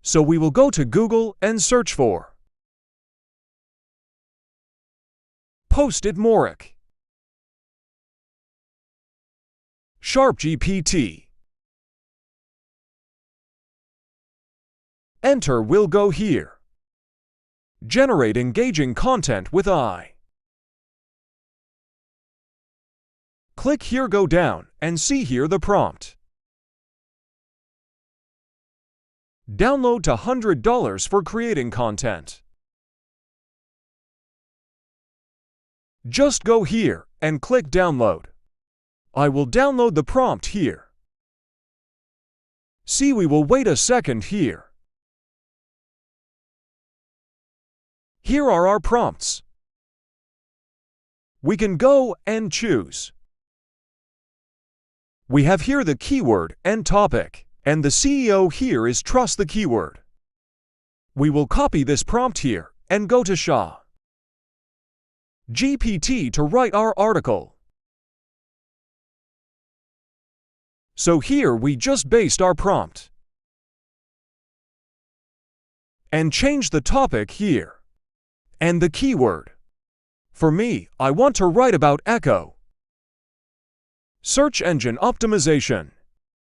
So we will go to Google and search for Post-it Moric, chatgpt. Enter will go here. Generate engaging content with AI. Click here, go down, and see here the prompt. Download to $100 for creating content. Just go here and click download. I will download the prompt here. See, we will wait a second here. Here are our prompts. We can go and choose. We have here the keyword and topic, and the CEO here is trust the keyword. We will copy this prompt here and go to chatgpt to write our article. So here we just based our prompt and change the topic here and the keyword. For me, I want to write about echo search engine optimization.